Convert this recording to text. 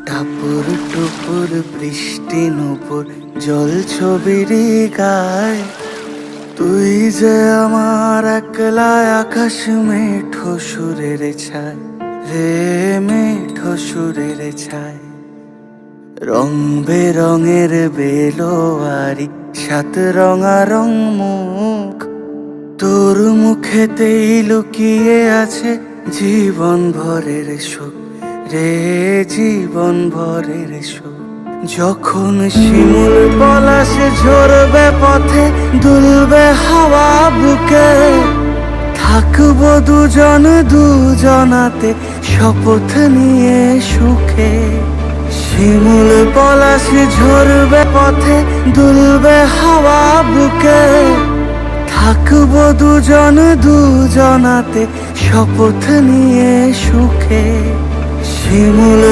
টাপুর টুপুর বৃষ্টি নুপুর জল ছবির গায়, তুই যে আমার একলা আকাশ মেঠো সুরের ছায় রে, মেঠো সুরের ছায়। রং বেরঙের বেলোয়ারি সাত রঙা মুখ, তোর মুখেতেই লুকিয়ে আছে জীবন ভরের সুখ রে, জীবন ভরের সুখ। যখন শিমুল পলাশে ঝরবে পথে, দুলবে হাওয়া বুকে, থাকবো দুজনাতে শপথ নিয়ে সুখে। শিমুল পলাশ ঝরবে পথে, দুলবে হাওয়া বুকে, থাকবো দুজনাতে শপথ নিয়ে সুখে। শিমুল